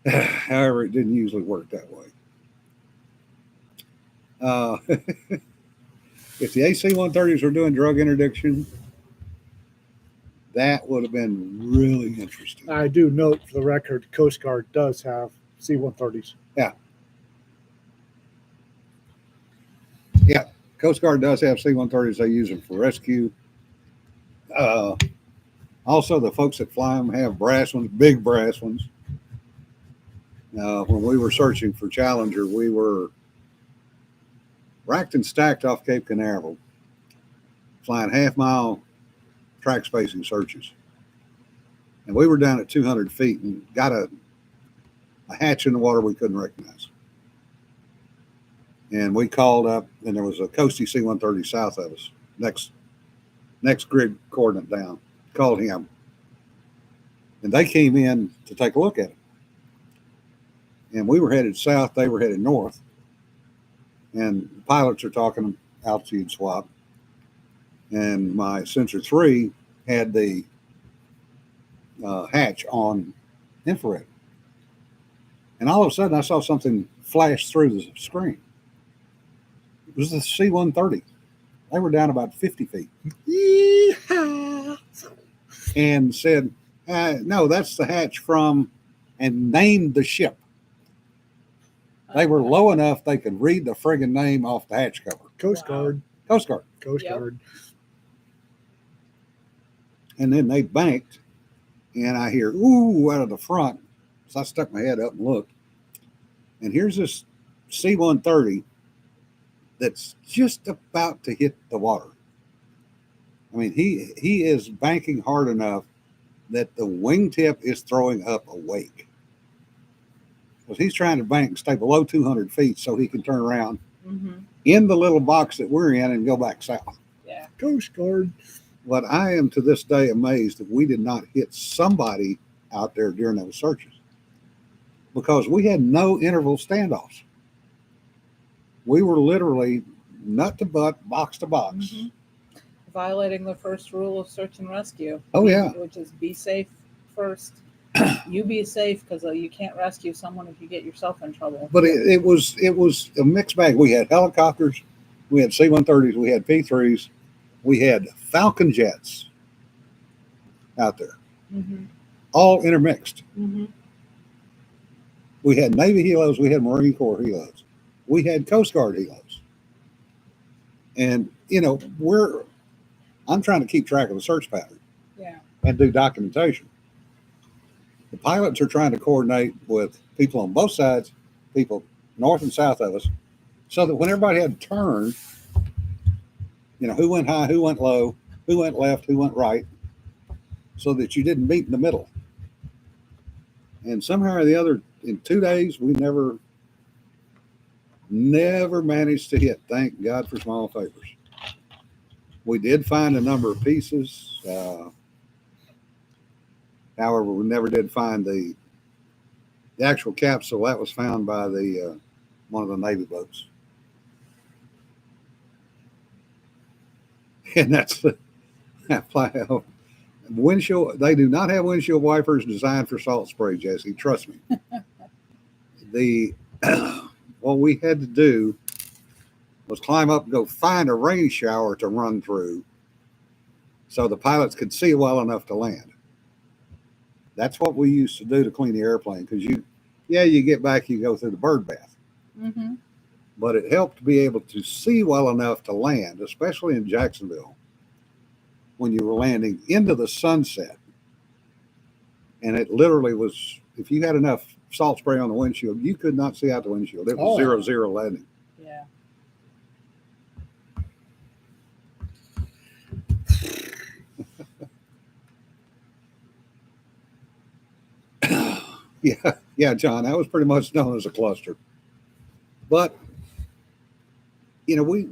However, it didn't usually work that way. If the AC-130s were doing drug interdiction, that would have been really interesting. I do note for the record, Coast Guard does have C-130s. Coast Guard does have C-130s. They use them for rescue. Also, the folks that fly them have brass ones, big brass ones. When we were searching for Challenger, we were racked and stacked off Cape Canaveral, flying half-mile track spacing searches. And we were down at 200 feet and got a hatch in the water we couldn't recognize. And we called up, and there was a Coastie C-130 south of us, next grid coordinate down. Called him. And they came in to take a look at it. And we were headed south, they were headed north. And the pilots are talking altitude swap. And my sensor 3 had the hatch on infrared. And all of a sudden, I saw something flash through the screen. It was the C-130. They were down about 50 feet. Yeehaw! And said, no, that's the hatch from, and named the ship. They were low enough they could read the friggin' name off the hatch cover. Coast Wow. Guard. Coast Guard. Coast Yep. Guard. And then they banked, and I hear, ooh, out of the front. So I stuck my head up and looked. And here's this C-130 that's just about to hit the water. I mean, he is banking hard enough that the wingtip is throwing up a wake. Because he's trying to bank and stay below 200 feet so he can turn around Mm-hmm. in the little box that we're in and go back south. Yeah. Coast Guard. But I am to this day amazed that we did not hit somebody out there during those searches, because we had no interval standoffs. We were literally nut to butt, box to box. Mhm. Violating the first rule of search and rescue. Oh, yeah. Which is be safe first. You be safe, because you can't rescue someone if you get yourself in trouble. But it was a mixed bag. We had helicopters, we had C-130s, we had P-3s, we had Falcon jets out there, Mm-hmm. all intermixed. Mm-hmm. We had Navy helos, we had Marine Corps helos, we had Coast Guard helos. And, I'm trying to keep track of the search pattern Yeah. and do documentation. The pilots are trying to coordinate with people on both sides, people north and south of us, so that when everybody had to turn, who went high, who went low, who went left, who went right, so that you didn't meet in the middle. And somehow or the other, in 2 days, we never managed to hit. Thank God for small favors. We did find a number of pieces. However, we never did find the actual capsule. That was found by the one of the Navy boats. And that's the windshield. They do not have windshield wipers designed for salt spray, Jesse. Trust me. What we had to do was climb up and go find a rain shower to run through so the pilots could see well enough to land. That's what we used to do to clean the airplane, because you get back, you go through the bird bath. Mm-hmm. But it helped to be able to see well enough to land, especially in Jacksonville, when you were landing into the sunset. And it literally was, if you had enough salt spray on the windshield. You could not see out the windshield. It was Oh. 0-0 landing. Yeah. Yeah, John, that was pretty much known as a cluster. But we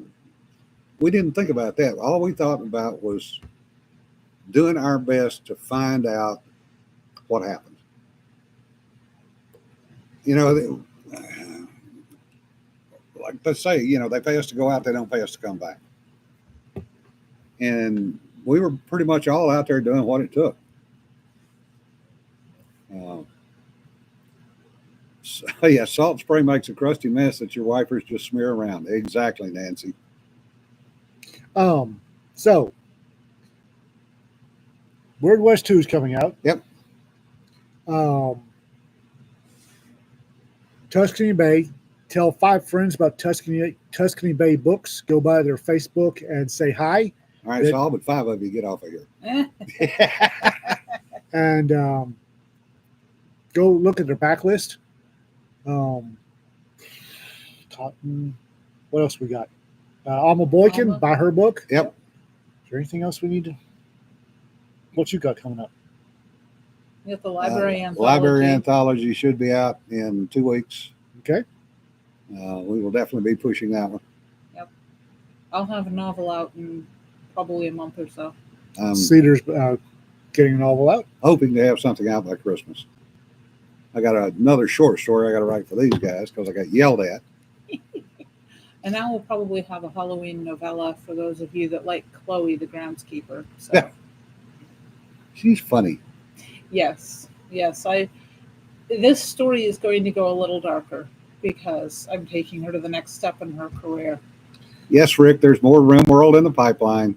didn't think about that. All we thought about was doing our best to find out what happened. Like let's say, they pay us to go out, they don't pay us to come back. And we were pretty much all out there doing what it took. Yeah, salt spray makes a crusty mess that your wipers just smear around. Exactly, Nancy. So Weird West 2 is coming out. Yep. Tuscany Bay. Tell 5 friends about Tuscany Bay Books. Go by their Facebook and say hi. All right, so all but 5 of you get off of here. And go look at their backlist. What else we got? Alma Boykin, Alma. buy her book. Yep. Is there anything else we need to? What you got coming up? You got the library anthology. Library anthology should be out in 2 weeks. Okay. We will definitely be pushing that one. I'll have a novel out in probably a month or so. Cedar's getting a novel out. Hoping to have something out by Christmas. I got another short story I got to write for these guys because I got yelled at. And I will probably have a Halloween novella for those of you that like Chloe, the groundskeeper. So Yeah. She's funny. yes. This story is going to go a little darker because I'm taking her to the next step in her career. Yes, Rick, there's more RimWorld in the pipeline.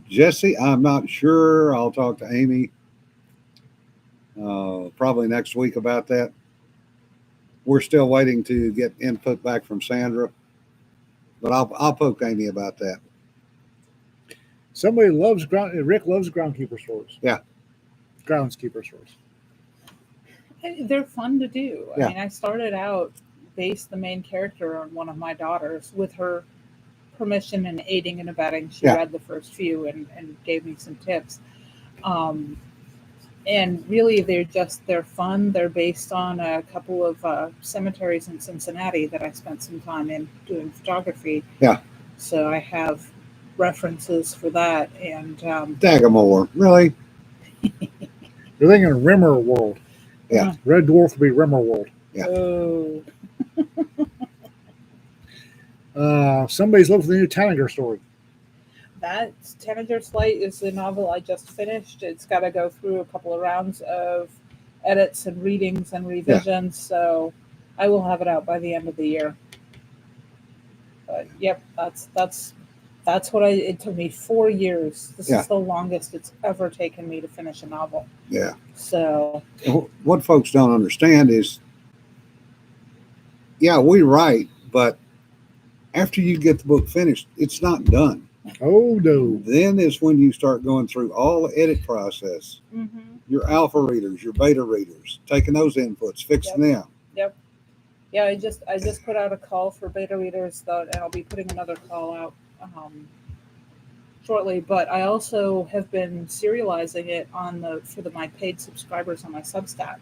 Jesse, I'm not sure. I'll talk to Amy probably next week about that. We're still waiting to get input back from Sandra, but I'll poke Amy about that. Somebody loves Rick loves groundkeeper stories. Yeah. Groundskeeper stories. They're fun to do. Yeah. I mean, I started out based the main character on one of my daughters with her permission and aiding and abetting. She Yeah. read the first few and gave me some tips. And really, they're fun. They're based on a couple of cemeteries in Cincinnati that I spent some time in doing photography. Yeah. So I have references for that. And Dagamore, really? You're thinking of Rimmer World. Yeah. Red Dwarf will be Rimmer World. Yeah. Oh, Somebody's looking for the new Tanager story. that Tanager's Light is the novel I just finished. It's got to go through a couple of rounds of edits and readings and revisions. So I will have it out by the end of the year. But yep, that's what it took me 4 years. This Yeah. is the longest it's ever taken me to finish a novel. Yeah. So What folks don't understand is, yeah, we write, but after you get the book finished, it's not done. Oh no. Then is when you start going through all the edit process, your alpha readers, your beta readers, taking those inputs, fixing them. yeah, I just put out a call for beta readers though, and I'll be putting another call out shortly. But I also have been serializing it for my paid subscribers on my Substack.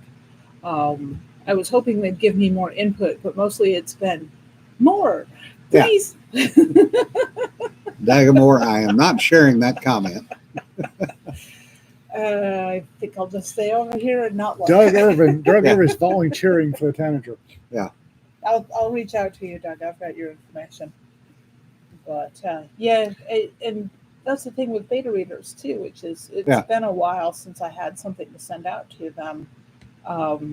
I was hoping they'd give me more input, but mostly it's been more, Yeah. please. Dagamore, I am not sharing that comment. I think I'll just stay over here and not look. Doug Irvin Yeah. is volunteering for the Tanager. I'll reach out to you, Doug. I've got your information. But and that's the thing with beta readers too, which is it's been a while since I had something to send out to them.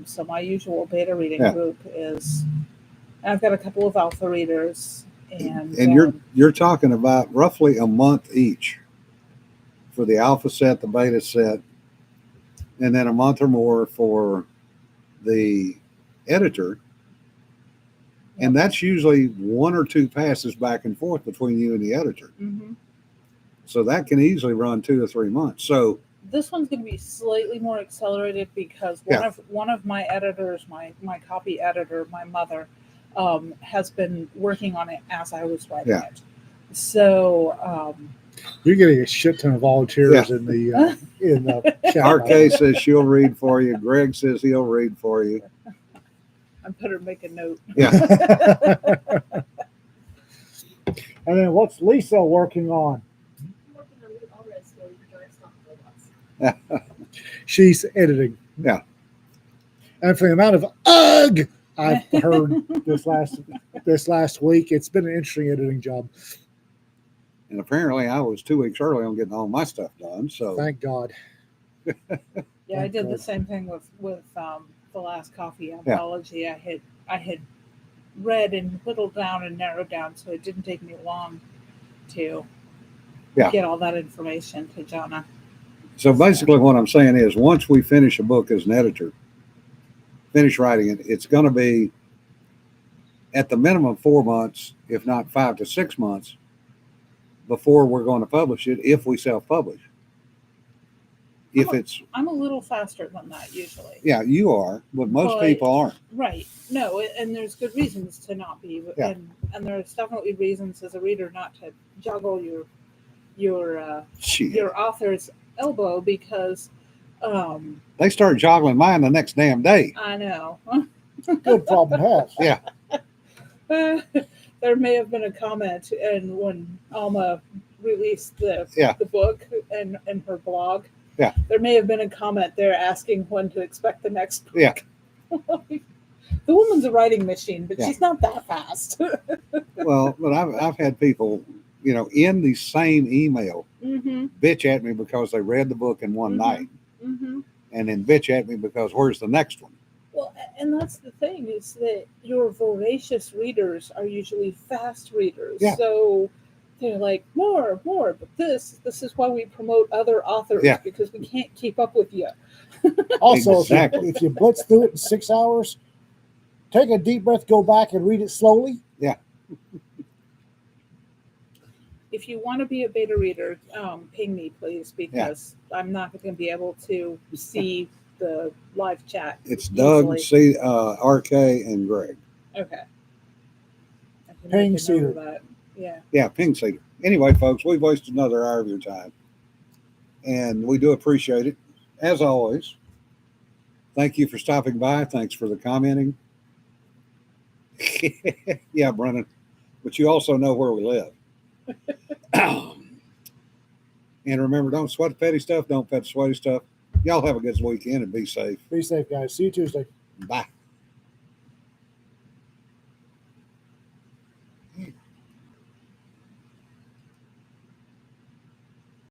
So my usual beta reading group is, I've got a couple of alpha readers, and you're talking about roughly a month each for the alpha set, the beta set, and then a month or more for the editor. And that's usually 1 or 2 passes back and forth between you and the editor. Mhm. So that can easily run 2 to 3 months. So This one's going to be slightly more accelerated because one of my editors, my copy editor, my mother, has been working on it as I was writing it. So You're getting a shit ton of volunteers in the chat. RK says she'll read for you. Greg says he'll read for you. I better make a note. Yeah. And then what's Lisa working on? I'm working on the all red story for Giant Stock Robots. She's editing. Yeah. And for the amount of ugh I've heard this last week, it's been an interesting editing job. And apparently I was 2 weeks early on getting all my stuff done. So Thank God. Yeah, I did the same thing with the last coffee anthology. I had read and whittled down and narrowed down, so it didn't take me long to get all that information to Jonna. So basically what I'm saying is once we finish a book as an editor, finish writing it, it's going to be at the minimum 4 months, if not 5 to 6 months, before we're going to publish it if we self-publish. I'm a little faster than that usually. Yeah, you are, but most people aren't. Right. No, and there's good reasons to not be. Yeah. And there's definitely reasons as a reader not to juggle your author's elbow because they start joggling mine the next damn day. I know. Good problem to have. Yeah. There may have been a comment, and when Alma released the book and her blog, there may have been a comment there asking when to expect the next book. Yeah. The woman's a writing machine, but she's not that fast. Well, but I've had people, in the same email bitch at me because they read the book in one night, and then bitch at me because where's the next one? Well, and that's the thing is that your voracious readers are usually fast readers. Yeah. So they're like, more, but this is why we promote other authors because we can't keep up with you. Also, exactly. if you blitz through it in 6 hours, take a deep breath, go back and read it slowly. Yeah. If you want to be a beta reader, ping me, please, because I'm not going to be able to see the live chat. It's Doug, RK, and Greg. Okay. Ping Cedar. Yeah, ping Cedar. Anyway, folks, we've wasted another hour of your time, and we do appreciate it. As always, thank you for stopping by. Thanks for the commenting. Yeah, Brennan, but you also know where we live. And remember, don't sweat the petty stuff. Don't pet the sweaty stuff. Y'all have a good weekend and be safe. Be safe, guys. See you Tuesday. Bye.